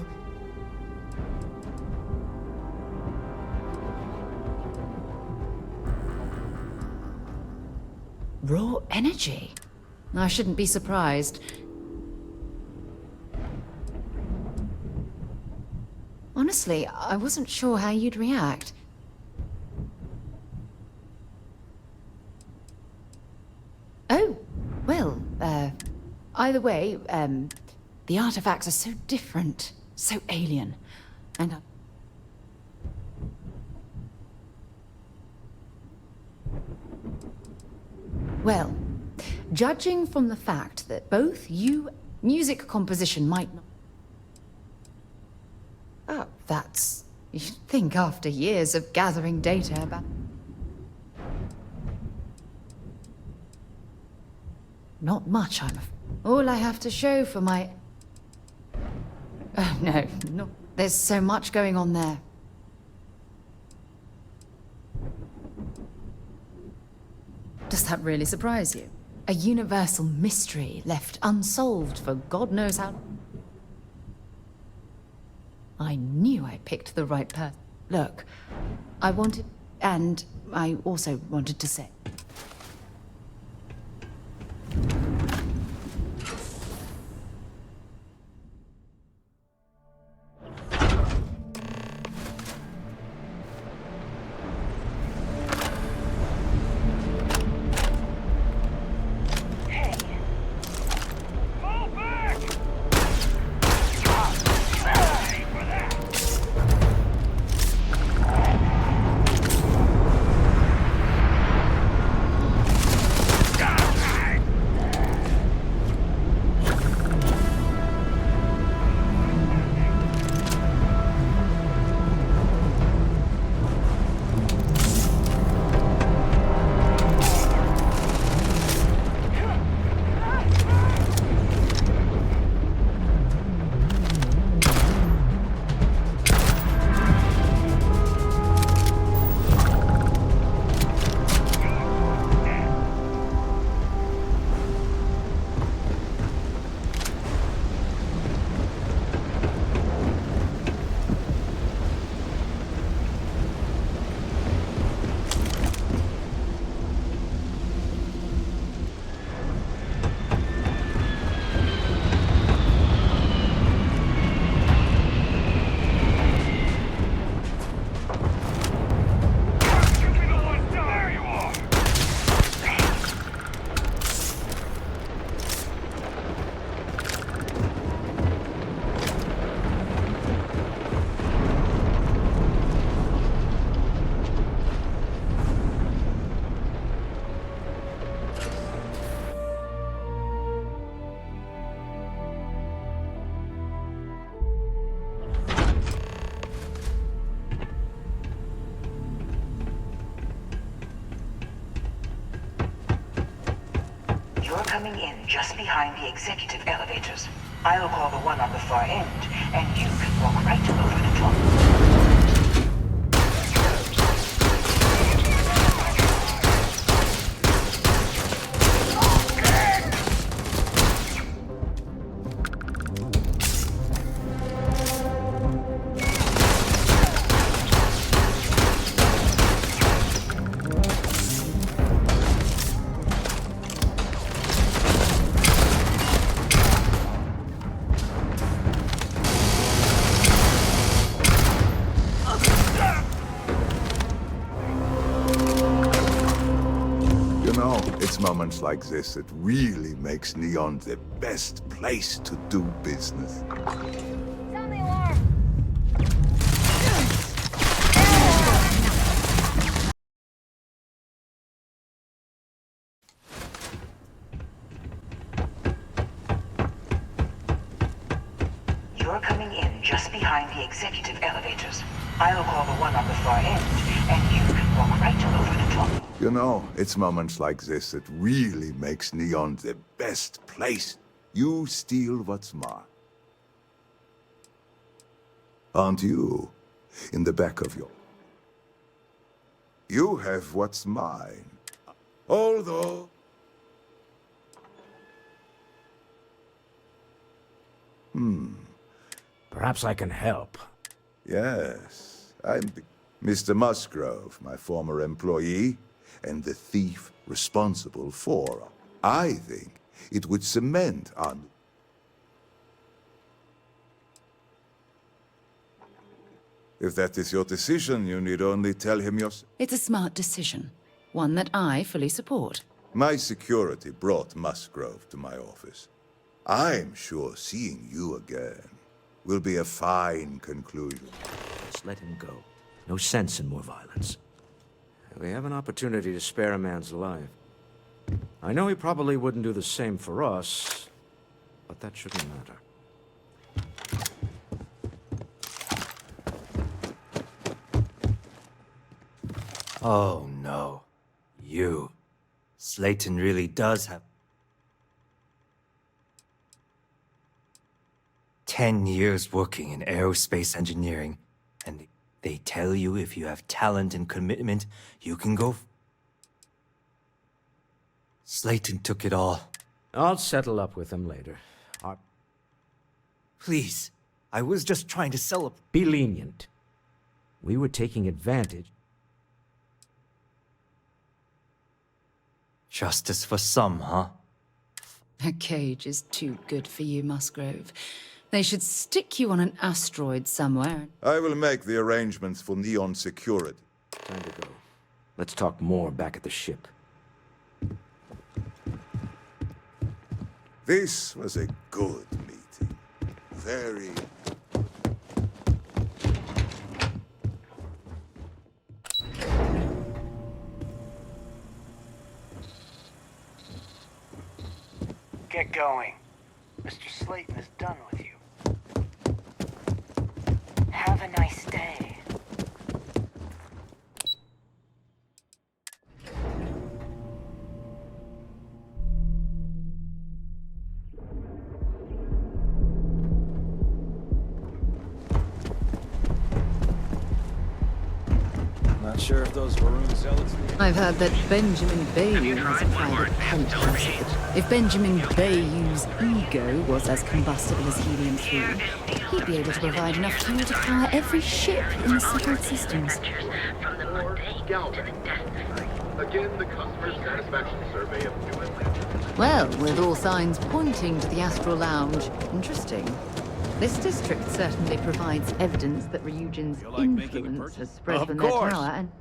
Speaker 2: Raw energy? I shouldn't be surprised. Honestly, I wasn't sure how you'd react. Oh, well, either way, the artifacts are so different, so alien, and well, judging from the fact that both you music composition might not... Oh, that's... You'd think after years of gathering data about... Not much, I'm afraid. All I have to show for my... Oh, no. There's so much going on there. Does that really surprise you? A universal mystery left unsolved for God knows how... I knew I picked the right person. Look, I wanted... And I also wanted to say...
Speaker 3: You're coming in just behind the executive elevators. I'll call the one on the far end, and you can walk right over the top.
Speaker 23: It's moments like this that really makes Neon the best place to do business.
Speaker 21: Sound the alarm!
Speaker 3: You're coming in just behind the executive elevators. I'll call the one on the far end, and you can walk right over the top.
Speaker 23: You know, it's moments like this that really makes Neon the best place. You steal what's mine. Aren't you? In the back of your... You have what's mine. Although...
Speaker 7: Perhaps I can help.
Speaker 23: Yes, I'm Mr. Musgrove, my former employee, and the thief responsible for. I think it would cement on... If that is your decision, you need only tell him yourself.
Speaker 2: It's a smart decision, one that I fully support.
Speaker 23: My security brought Musgrove to my office. I'm sure seeing you again will be a fine conclusion.
Speaker 7: Just let him go. No sense in more violence. We have an opportunity to spare a man's life. I know he probably wouldn't do the same for us, but that shouldn't matter.
Speaker 18: Oh no. You. Slayton really does have 10 years working in aerospace engineering, and they tell you if you have talent and commitment, you can go... Slayton took it all.
Speaker 7: I'll settle up with him later.
Speaker 18: Please, I was just trying to sell a...
Speaker 7: Be lenient. We were taking advantage.
Speaker 18: Justice for some, huh?
Speaker 2: A cage is too good for you, Musgrove. They should stick you on an asteroid somewhere.
Speaker 23: I will make the arrangements for Neon security.
Speaker 7: Time to go. Let's talk more back at the ship.
Speaker 23: This was a good meeting. Very...
Speaker 4: Get going. Mr. Slayton is done with you.
Speaker 21: Have a nice day.
Speaker 12: Not sure if those Varun zealots...
Speaker 2: I've heard that Benjamin Bayou has a private penthouse. If Benjamin Bayou's ego was as combustible as helium-3, he'd be able to provide enough fuel to power every ship in the settled systems.
Speaker 10: From the mundane to the death. Again, the customer satisfaction survey of New Atlantis.
Speaker 2: Well, with all signs pointing to the Astral Lounge, interesting. This district certainly provides evidence that Ryujin's influence has spread from their tower and...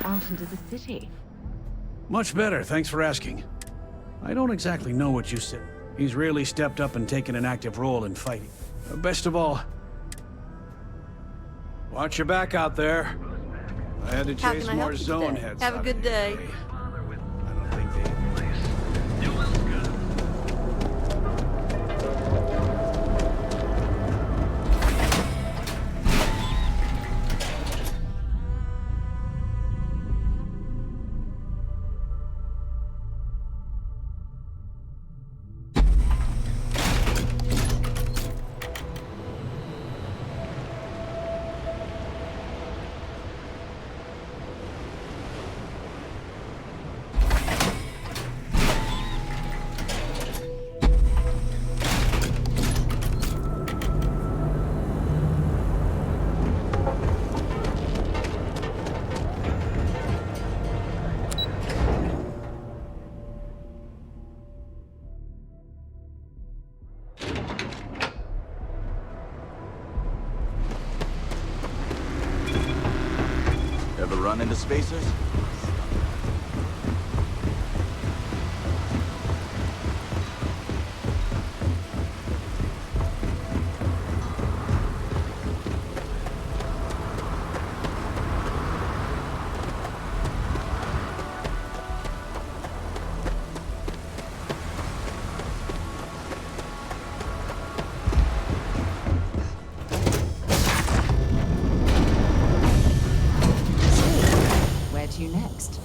Speaker 2: out into the city?
Speaker 16: Much better, thanks for asking. I don't exactly know what you said. He's really stepped up and taken an active role in fighting. Best of all, watch your back out there. I had to
Speaker 15: How
Speaker 16: chase
Speaker 15: can I
Speaker 16: more
Speaker 15: help you
Speaker 16: zone
Speaker 15: today?
Speaker 16: heads.
Speaker 15: Have a
Speaker 16: out
Speaker 15: good
Speaker 16: of here
Speaker 15: day.
Speaker 16: today. I don't think they...
Speaker 5: Ever run into spacers?
Speaker 2: Where to next?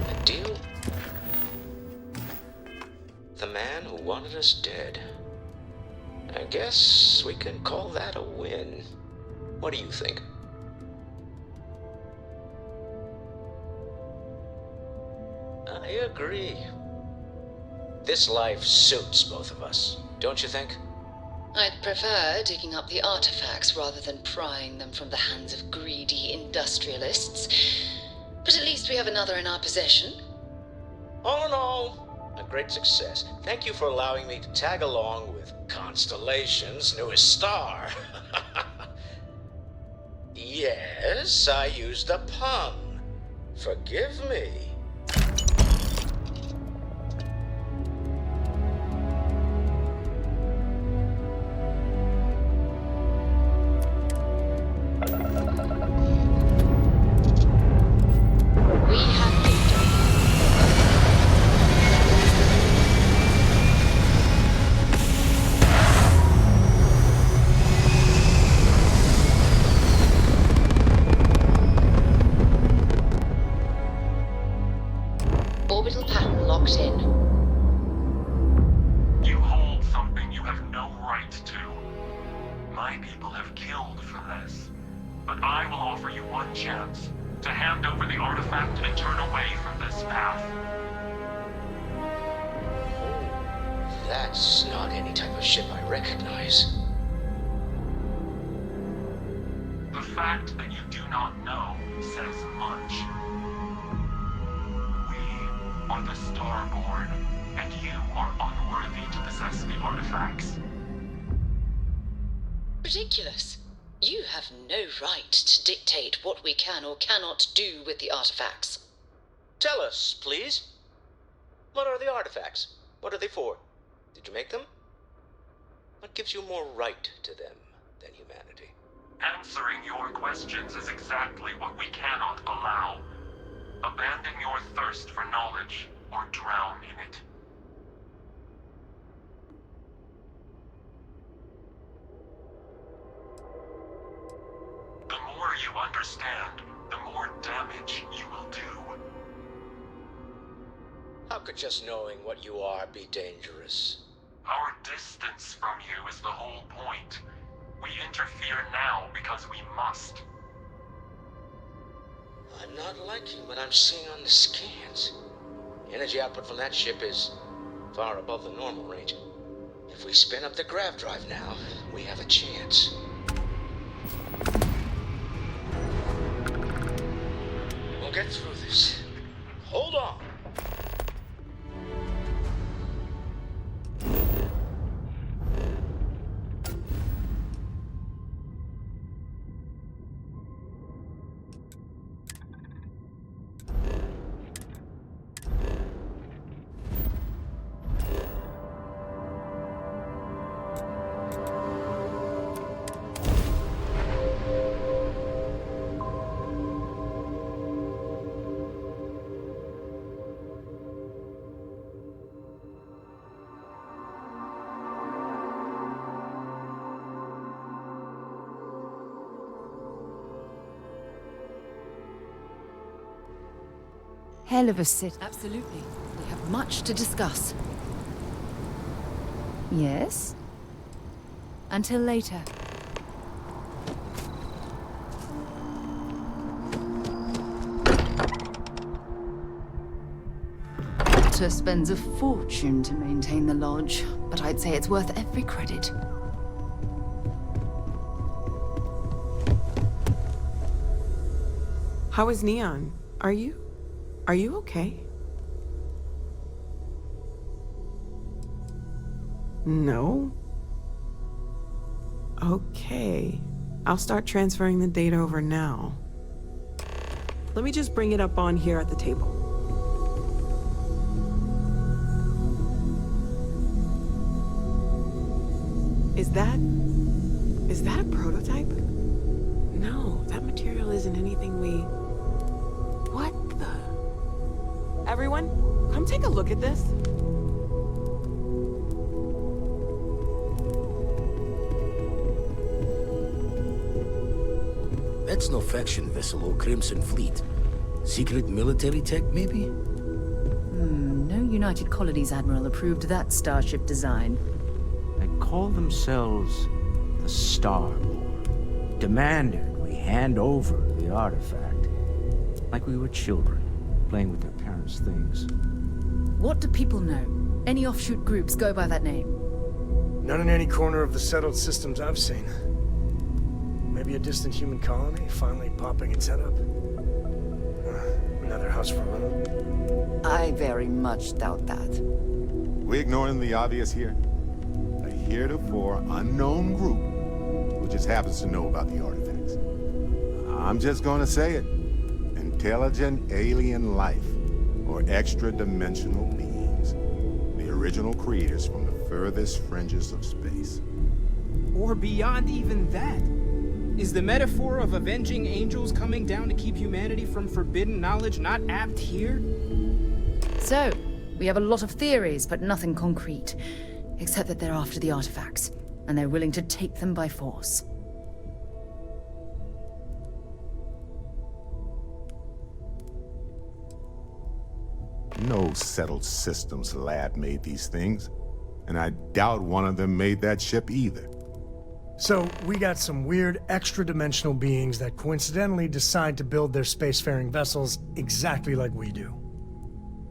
Speaker 7: A deal? The man who wanted us dead. I guess we can call that a win. What do you think? I agree. This life suits both of us, don't you think?
Speaker 8: I'd prefer digging up the artifacts rather than prying them from the hands of greedy industrialists. But at least we have another in our possession.
Speaker 7: All in all, a great success. Thank you for allowing me to tag along with Constellation's newest star. Yes, I used a pun. Forgive me.
Speaker 8: We have victory. Orbital pattern locked in.
Speaker 9: You hold something you have no right to. My people have killed for this. But I will offer you one chance to hand over the artifact and turn away from this path.
Speaker 7: That's not any type of ship I recognize.
Speaker 9: The fact that you do not know says much. We are the Starborn, and you are unworthy to possess the artifacts.
Speaker 8: Ridiculous. You have no right to dictate what we can or cannot do with the artifacts.
Speaker 7: Tell us, please. What are the artifacts? What are they for? Did you make them? What gives you more right to them than humanity?
Speaker 9: Answering your questions is exactly what we cannot allow. Abandon your thirst for knowledge, or drown in it. The more you understand, the more damage you will do.
Speaker 7: How could just knowing what you are be dangerous?
Speaker 9: Our distance from you is the whole point. We interfere now because we must.
Speaker 7: I'm not liking what I'm seeing on the scans. Energy output from that ship is far above the normal range. If we spin up the grav drive now, we have a chance. We'll get through this. Hold on.
Speaker 2: Hell of a sit. Absolutely. We have much to discuss. Yes? Until later. Walter spends a fortune to maintain the lodge, but I'd say it's worth every credit.
Speaker 1: How is Neon? Are you okay? No? Okay. I'll start transferring the data over now. Let me just bring it up on here at the table. Is that a prototype? No, that material isn't anything we... What the... Everyone, come take a look at this.
Speaker 7: That's no faction vessel or Crimson Fleet. Secret military tech, maybe?
Speaker 2: No United Colonies Admiral approved that starship design.
Speaker 7: They call themselves the Starboard. Demanded we hand over the artifact. Like we were children, playing with their parents' things.
Speaker 2: What do people know? Any offshoot groups go by that name?
Speaker 14: None in any corner of the settled systems I've seen. Maybe a distant human colony finally popping its head up. Another house for Renault.
Speaker 2: I very much doubt that.
Speaker 17: We ignoring the obvious here? A heretofore unknown group who just happens to know about the artifacts. I'm just gonna say it. Intelligent alien life, or extra-dimensional beings. The original creators from the furthest fringes of space.
Speaker 6: Or beyond even that. Is the metaphor of avenging angels coming down to keep humanity from forbidden knowledge not apt here?
Speaker 2: So, we have a lot of theories, but nothing concrete. Except that they're after the artifacts, and they're willing to take them by force.
Speaker 17: No settled systems lab made these things, and I doubt one of them made that ship either.
Speaker 14: So, we got some weird extra-dimensional beings that coincidentally decide to build their spacefaring vessels exactly like we do.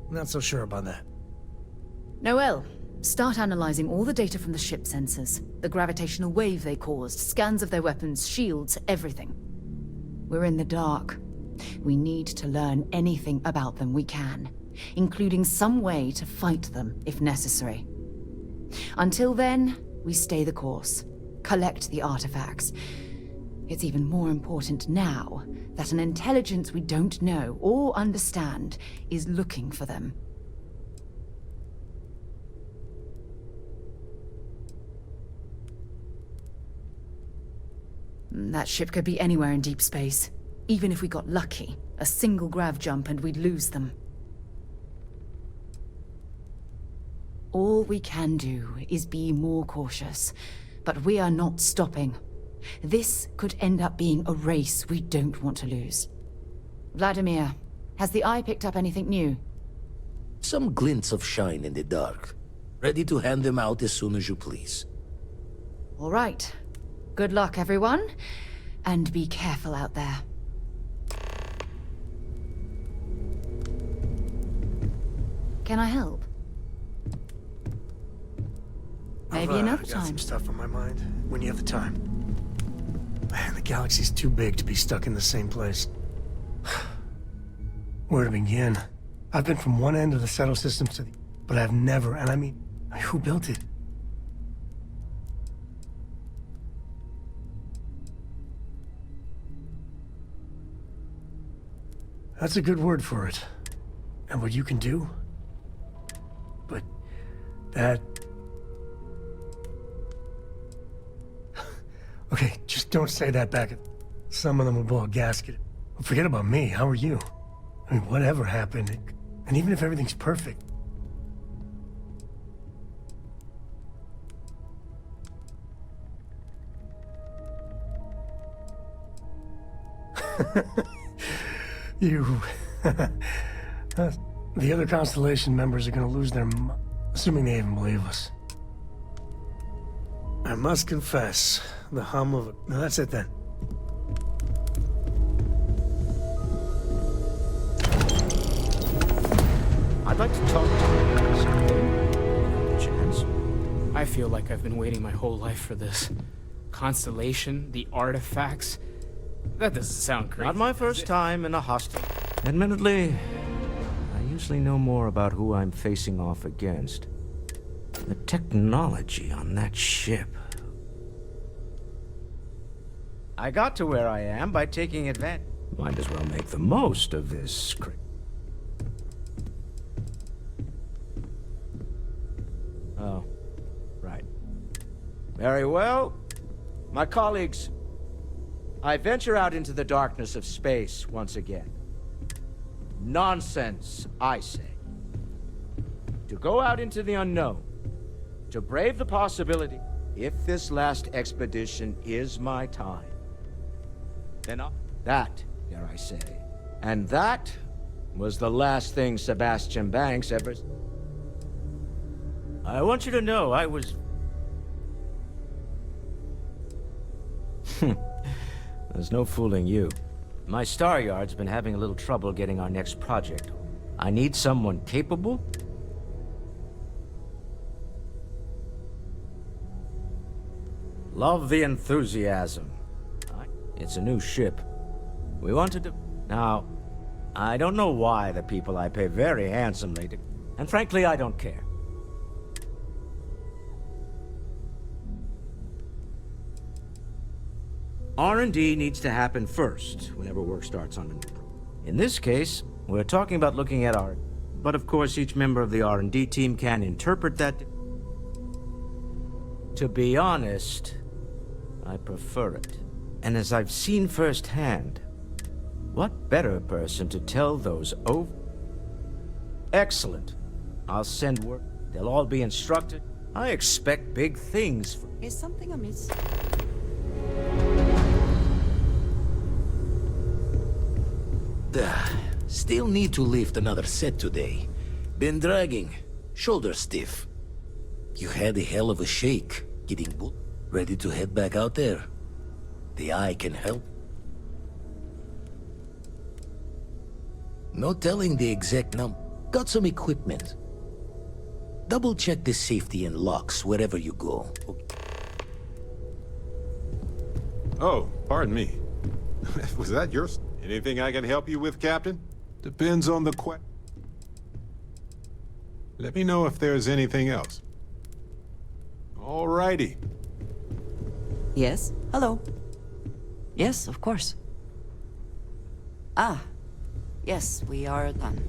Speaker 14: Not so sure about that.
Speaker 2: Noel, start analyzing all the data from the ship sensors. The gravitational wave they caused, scans of their weapons, shields, everything. We're in the dark. We need to learn anything about them we can, including some way to fight them if necessary. Until then, we stay the course. Collect the artifacts. It's even more important now that an intelligence we don't know or understand is looking for them. That ship could be anywhere in deep space. Even if we got lucky, a single grav jump and we'd lose them. All we can do is be more cautious. But we are not stopping. This could end up being a race we don't want to lose. Vladimir, has the Eye picked up anything new?
Speaker 7: Some glints of shine in the dark. Ready to hand them out as soon as you please.
Speaker 2: All right. Good luck, everyone. And be careful out there. Can I help? Maybe another
Speaker 14: I've got
Speaker 2: time.
Speaker 14: some stuff on my mind. When you have the time. Man, the galaxy's too big to be stuck in the same place. Where to begin? I've been from one end of the settle systems to the... But I've never, and I mean, who built it? That's a good word for it. And what you can do? But that... Okay, just don't say that back. Some of them will blow a gasket. Forget about me, how are you? I mean, whatever happened, and even if everything's perfect... You... the other Constellation members are gonna lose their assuming they even believe us. I must confess, the hum of... No, that's it then.
Speaker 7: I'd like to talk to you something. Chance.
Speaker 6: I feel like I've been waiting my whole life for this. Constellation, the artifacts. That doesn't sound crazy.
Speaker 7: Not my first time in a hostel. Admittedly, I usually know more about who I'm facing off against. The technology on that ship. I got to where I am by taking advantage. Might as well make the most of this script. Oh, right. Very well. My colleagues, I venture out into the darkness of space once again. Nonsense, I say. To go out into the unknown, to brave the possibility, if this last expedition is my time, then that, dare I say. And that was the last thing Sebastian Banks ever... I want you to know I was... There's no fooling you. My Star Yard's been having a little trouble getting our next project. I need someone capable. Love the enthusiasm. It's a new ship. We wanted to... Now, I don't know why the people I pay very handsomely to... And frankly, I don't care. R&D needs to happen first, whenever work starts on a... In this case, we're talking about looking at our... But of course, each member of the R&D team can interpret that... To be honest, I prefer it. And as I've seen firsthand, what better person to tell those over... Excellent. I'll send word. They'll all be instructed. I expect big things from...
Speaker 11: Is something amiss?
Speaker 13: Still need to lift another set today. Been dragging. Shoulder stiff. You had a hell of a shake. Getting ready to head back out there? The eye can help. No telling the exact number. Got some equipment. Double check the safety and locks wherever you go.
Speaker 17: Oh, pardon me. Was that yours? Anything I can help you with, Captain? Depends on the Let me know if there's anything else. Alrighty.
Speaker 11: Yes? Hello? Yes, of course. Ah, yes, we are done.